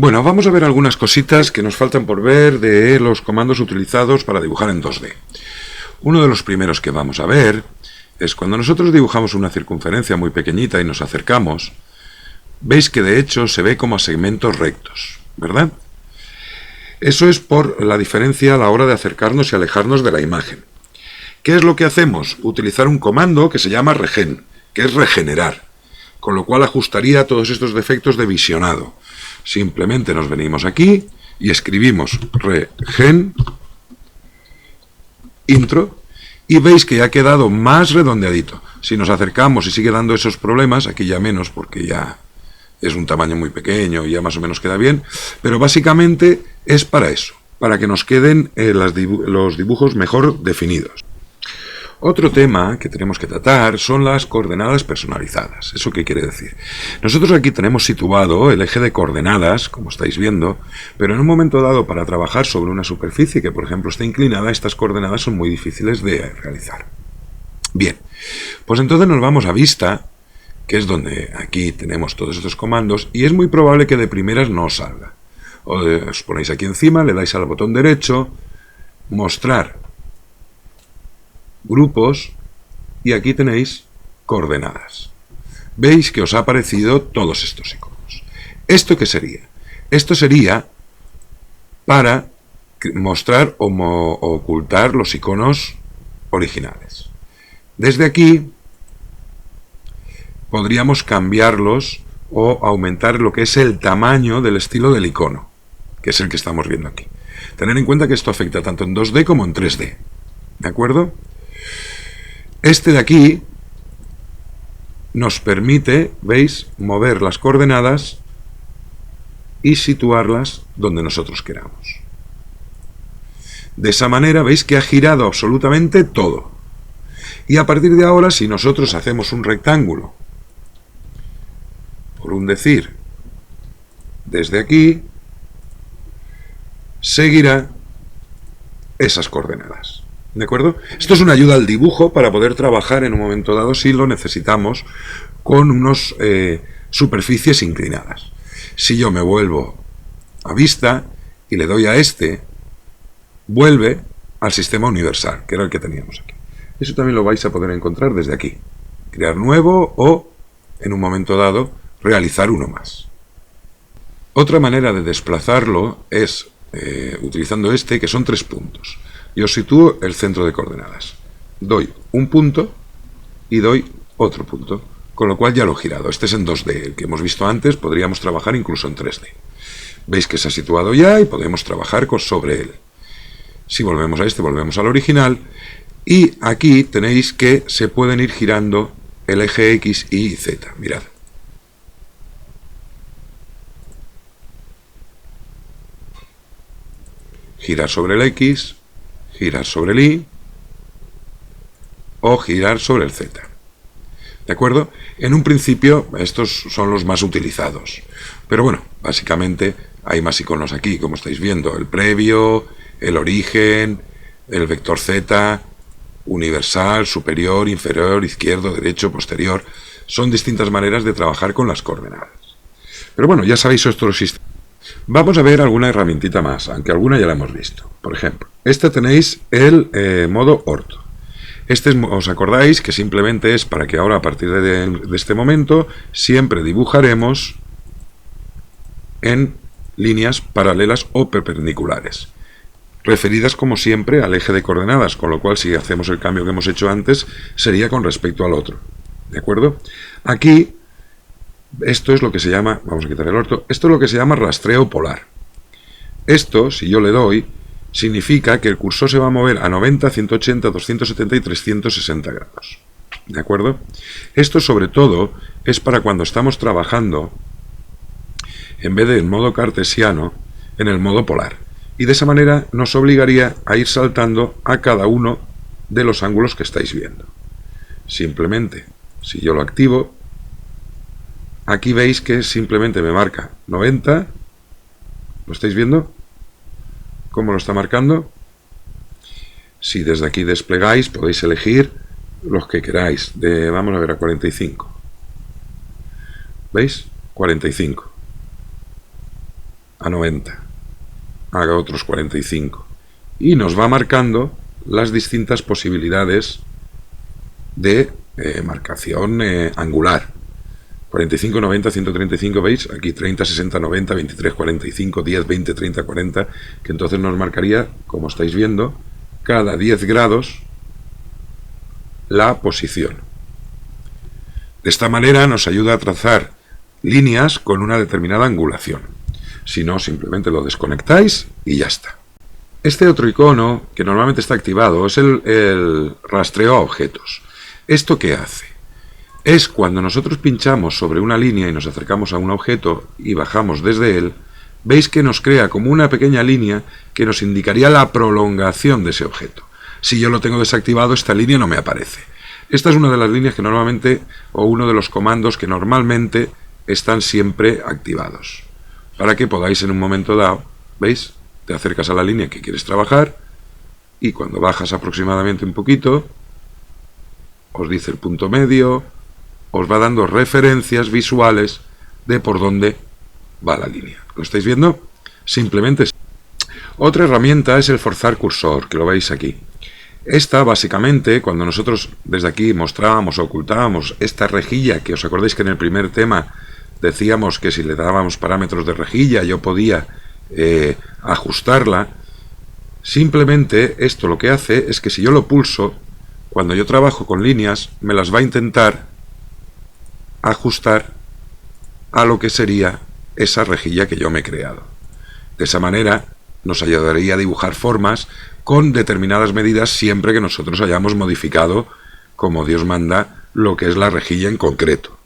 Bueno, vamos a ver algunas cositas que nos faltan por ver de los comandos utilizados para dibujar en 2D. Uno de los primeros que vamos a ver es cuando nosotros dibujamos una circunferencia muy pequeñita y nos acercamos, veis que de hecho se ve como a segmentos rectos, ¿verdad? Eso es por la diferencia a la hora de acercarnos y alejarnos de la imagen. ¿Qué es lo que hacemos? Utilizar un comando que se llama regen, que es regenerar, con lo cual ajustaría todos estos defectos de visionado. Simplemente nos venimos aquí y escribimos regen intro y veis que ya ha quedado más redondeadito. Si nos acercamos y sigue dando esos problemas, aquí ya menos porque ya es un tamaño muy pequeño y ya más o menos queda bien, pero básicamente es para eso, para que nos queden los dibujos mejor definidos. Otro tema que tenemos que tratar son las coordenadas personalizadas. ¿Eso qué quiere decir? Nosotros aquí tenemos situado el eje de coordenadas, como estáis viendo, pero en un momento dado para trabajar sobre una superficie que por ejemplo está inclinada, estas coordenadas son muy difíciles de realizar. Bien, pues entonces nos vamos a vista, que es donde aquí tenemos todos estos comandos, y es muy probable que de primeras no os salga. Os ponéis aquí encima, le dais al botón derecho, mostrar grupos, y aquí tenéis coordenadas. Veis que os ha aparecido todos estos iconos. ¿Esto qué sería? Esto sería para mostrar o ocultar los iconos originales. Desde aquí podríamos cambiarlos o aumentar lo que es el tamaño del estilo del icono, que es el que estamos viendo aquí. Tener en cuenta que esto afecta tanto en 2D como en 3D. ¿De acuerdo? Este de aquí nos permite, ¿veis?, mover las coordenadas y situarlas donde nosotros queramos. De esa manera veis que ha girado absolutamente todo. Y a partir de ahora, si nosotros hacemos un rectángulo, por un decir, desde aquí, seguirá esas coordenadas. ¿De acuerdo? Esto es una ayuda al dibujo para poder trabajar en un momento dado, si lo necesitamos, con unas superficies inclinadas. Si yo me vuelvo a vista y le doy a este, vuelve al sistema universal, que era el que teníamos aquí. Eso también lo vais a poder encontrar desde aquí. Crear nuevo o, en un momento dado, realizar uno más. Otra manera de desplazarlo es utilizando este, que son 3 puntos. Yo sitúo el centro de coordenadas. Doy un punto y doy otro punto, con lo cual ya lo he girado. Este es en 2D, el que hemos visto antes, podríamos trabajar incluso en 3D. Veis que se ha situado ya y podemos trabajar sobre él. Si volvemos a este, volvemos al original. Y aquí tenéis que se pueden ir girando el eje X, Y y Z. Mirad. Girar sobre el X, girar sobre el Y o girar sobre el Z. ¿De acuerdo? En un principio estos son los más utilizados. Pero bueno, básicamente hay más iconos aquí, como estáis viendo. El previo, el origen, el vector Z, universal, superior, inferior, izquierdo, derecho, posterior. Son distintas maneras de trabajar con las coordenadas. Pero bueno, ya sabéis estos sistemas. Vamos a ver alguna herramientita más, aunque alguna ya la hemos visto. Por ejemplo, este tenéis el modo orto. Este os acordáis que simplemente es para que ahora a partir de este momento siempre dibujaremos en líneas paralelas o perpendiculares, referidas como siempre al eje de coordenadas, con lo cual si hacemos el cambio que hemos hecho antes sería con respecto al otro. ¿De acuerdo? Aquí esto es lo que se llama, vamos a quitar el orto, esto es lo que se llama rastreo polar. Esto, si yo le doy, significa que el cursor se va a mover a 90, 180, 270 y 360 grados. ¿De acuerdo? Esto sobre todo es para cuando estamos trabajando, en vez del modo cartesiano, en el modo polar. Y de esa manera nos obligaría a ir saltando a cada uno de los ángulos que estáis viendo. Simplemente, si yo lo activo, aquí veis que simplemente me marca 90. ¿Lo estáis viendo? ¿Cómo lo está marcando? Si desde aquí desplegáis, podéis elegir los que queráis. Vamos a ver, a 45. ¿Veis? 45. a 90, haga otros 45. Y nos va marcando las distintas posibilidades de marcación angular. 45, 90, 135, ¿veis? Aquí 30, 60, 90, 23, 45, 10, 20, 30, 40, que entonces nos marcaría, como estáis viendo, cada 10 grados la posición. De esta manera nos ayuda a trazar líneas con una determinada angulación. Si no, simplemente lo desconectáis y ya está. Este otro icono, que normalmente está activado, es el rastreo a objetos. ¿Esto qué hace? Es cuando nosotros pinchamos sobre una línea y nos acercamos a un objeto y bajamos desde él, veis que nos crea como una pequeña línea que nos indicaría la prolongación de ese objeto. Si yo lo tengo desactivado, esta línea no me aparece. Esta es una de las líneas que normalmente, o uno de los comandos que normalmente están siempre activados, para que podáis en un momento dado, ¿veis? Te acercas a la línea que quieres trabajar y cuando bajas aproximadamente un poquito, os dice el punto medio, os va dando referencias visuales de por dónde va la línea. ¿Lo estáis viendo? Simplemente. Otra herramienta es el forzar cursor, que lo veis aquí. Esta, básicamente, cuando nosotros desde aquí mostrábamos o ocultábamos esta rejilla, que os acordáis que en el primer tema decíamos que si le dábamos parámetros de rejilla yo podía ajustarla, simplemente esto lo que hace es que si yo lo pulso, cuando yo trabajo con líneas, me las va a intentar ajustar a lo que sería esa rejilla que yo me he creado. De esa manera nos ayudaría a dibujar formas con determinadas medidas siempre que nosotros hayamos modificado, como Dios manda, lo que es la rejilla en concreto,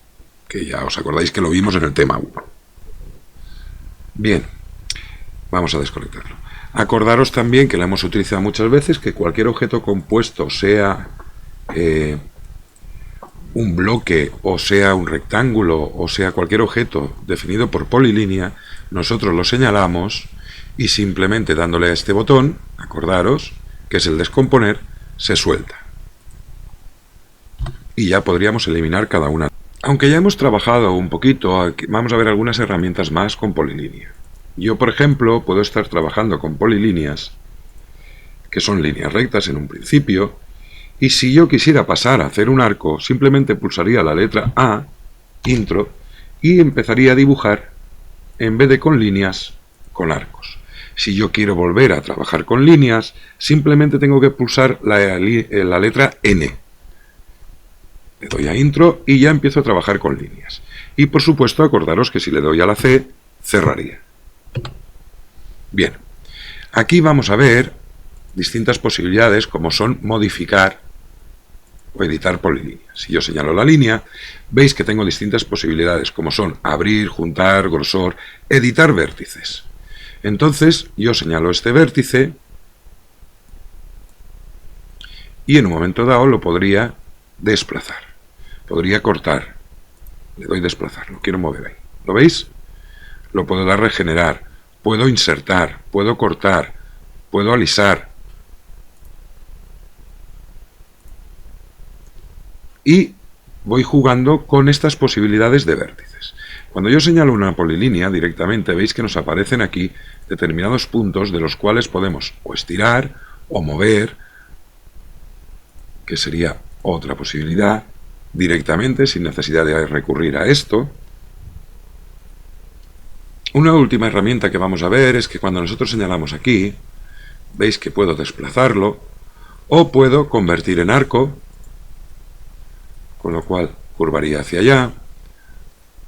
que ya os acordáis que lo vimos en el tema 1. Bien, vamos a desconectarlo. Acordaros también que la hemos utilizado muchas veces, que cualquier objeto compuesto, sea un bloque, o sea un rectángulo, o sea cualquier objeto definido por polilínea, nosotros lo señalamos y simplemente dándole a este botón, acordaros, que es el descomponer, se suelta. Y ya podríamos eliminar cada una. Aunque ya hemos trabajado un poquito, aquí vamos a ver algunas herramientas más con polilínea. Yo, por ejemplo, puedo estar trabajando con polilíneas, que son líneas rectas en un principio, y si yo quisiera pasar a hacer un arco, simplemente pulsaría la letra A, intro, y empezaría a dibujar, en vez de con líneas, con arcos. Si yo quiero volver a trabajar con líneas, simplemente tengo que pulsar la letra N. Le doy a intro y ya empiezo a trabajar con líneas. Y por supuesto, acordaros que si le doy a la C, cerraría. Bien, aquí vamos a ver distintas posibilidades como son modificar o editar polilíneas. Si yo señalo la línea, veis que tengo distintas posibilidades como son abrir, juntar, grosor, editar vértices. Entonces yo señalo este vértice y en un momento dado lo podría desplazar, podría cortar, le doy desplazar, lo quiero mover ahí, ¿lo veis? Lo puedo dar regenerar, puedo insertar, puedo cortar, puedo alisar y voy jugando con estas posibilidades de vértices. Cuando yo señalo una polilínea directamente, veis que nos aparecen aquí determinados puntos de los cuales podemos o estirar o mover, que sería otra posibilidad, directamente sin necesidad de recurrir a esto. Una última herramienta que vamos a ver es que cuando nosotros señalamos aquí, veis que puedo desplazarlo o puedo convertir en arco, con lo cual curvaría hacia allá,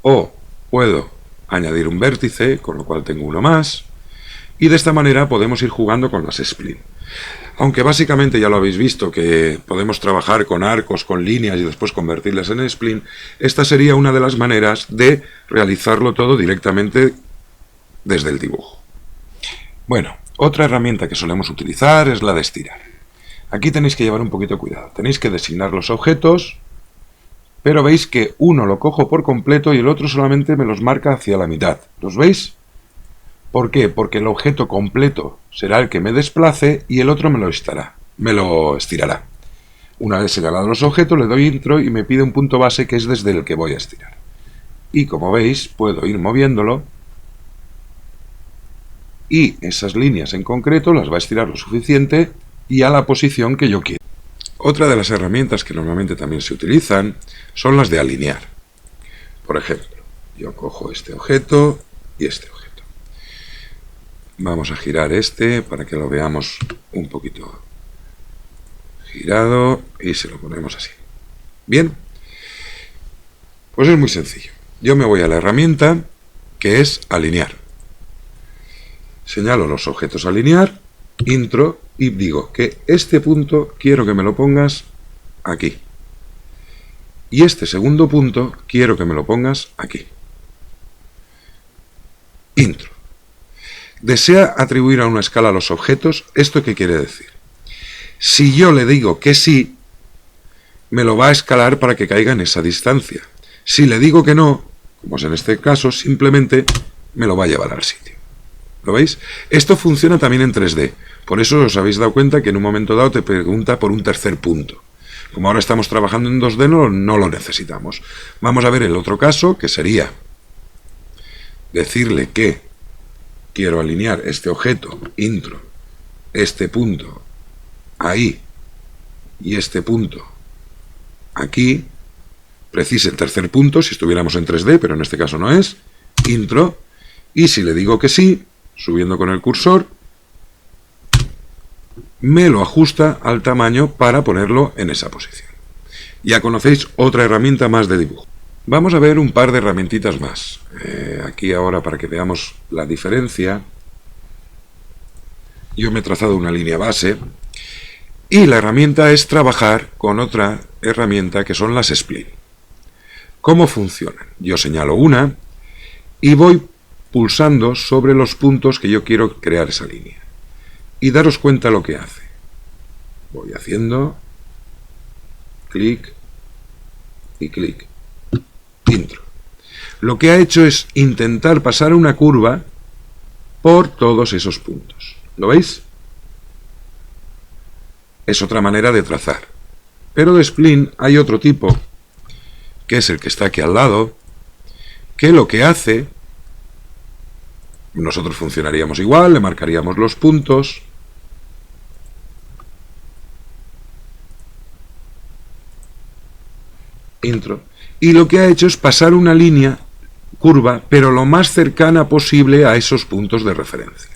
o puedo añadir un vértice, con lo cual tengo uno más, y de esta manera podemos ir jugando con las splines. Aunque básicamente ya lo habéis visto que podemos trabajar con arcos, con líneas y después convertirlas en spline, esta sería una de las maneras de realizarlo todo directamente desde el dibujo. Bueno, otra herramienta que solemos utilizar es la de estirar. Aquí tenéis que llevar un poquito de cuidado. Tenéis que designar los objetos, pero veis que uno lo cojo por completo y el otro solamente me los marca hacia la mitad. ¿Los veis? ¿Por qué? Porque el objeto completo será el que me desplace y el otro me lo estirará. Una vez señalados los objetos, le doy intro y me pide un punto base que es desde el que voy a estirar. Y como veis, puedo ir moviéndolo y esas líneas en concreto las va a estirar lo suficiente y a la posición que yo quiero. Otra de las herramientas que normalmente también se utilizan son las de alinear. Por ejemplo, yo cojo este objeto y este objeto. Vamos a girar este para que lo veamos un poquito girado y se lo ponemos así. Bien, pues es muy sencillo. Yo me voy a la herramienta que es alinear. Señalo los objetos a alinear, intro, y digo que este punto quiero que me lo pongas aquí. Y este segundo punto quiero que me lo pongas aquí. Intro. ¿Desea atribuir a una escala los objetos? ¿Esto qué quiere decir? Si yo le digo que sí, me lo va a escalar para que caiga en esa distancia. Si le digo que no, como es en este caso, simplemente me lo va a llevar al sitio. ¿Lo veis? Esto funciona también en 3D. Por eso os habéis dado cuenta que en un momento dado te pregunta por un tercer punto. Como ahora estamos trabajando en 2D, no lo necesitamos. Vamos a ver el otro caso, que sería decirle que quiero alinear este objeto, intro, este punto ahí y este punto aquí. Precise el tercer punto si estuviéramos en 3D, pero en este caso no es. Intro. Y si le digo que sí, subiendo con el cursor, me lo ajusta al tamaño para ponerlo en esa posición. Ya conocéis otra herramienta más de dibujo. Vamos a ver un par de herramientitas más. Aquí ahora para que veamos la diferencia. Yo me he trazado una línea base y la herramienta es trabajar con otra herramienta que son las spline. ¿Cómo funcionan? Yo señalo una y voy pulsando sobre los puntos que yo quiero crear esa línea. Y daros cuenta lo que hace. Voy haciendo clic y clic. Intro. Lo que ha hecho es intentar pasar una curva por todos esos puntos. ¿Lo veis? Es otra manera de trazar. Pero de spline hay otro tipo, que es el que está aquí al lado, que lo que hace, nosotros funcionaríamos igual, le marcaríamos los puntos, intro, y lo que ha hecho es pasar una línea curva, pero lo más cercana posible a esos puntos de referencia.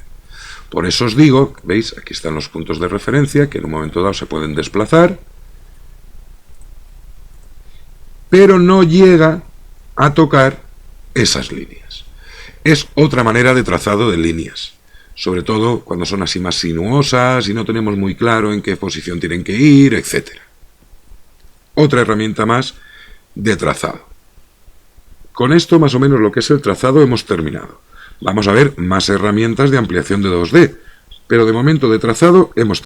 Por eso os digo, ¿veis? Aquí están los puntos de referencia, que en un momento dado se pueden desplazar, pero no llega a tocar esas líneas. Es otra manera de trazado de líneas, sobre todo cuando son así más sinuosas y no tenemos muy claro en qué posición tienen que ir, etc. Otra herramienta más de trazado. Con esto más o menos lo que es el trazado hemos terminado. Vamos a ver más herramientas de ampliación de 2D, pero de momento de trazado hemos terminado.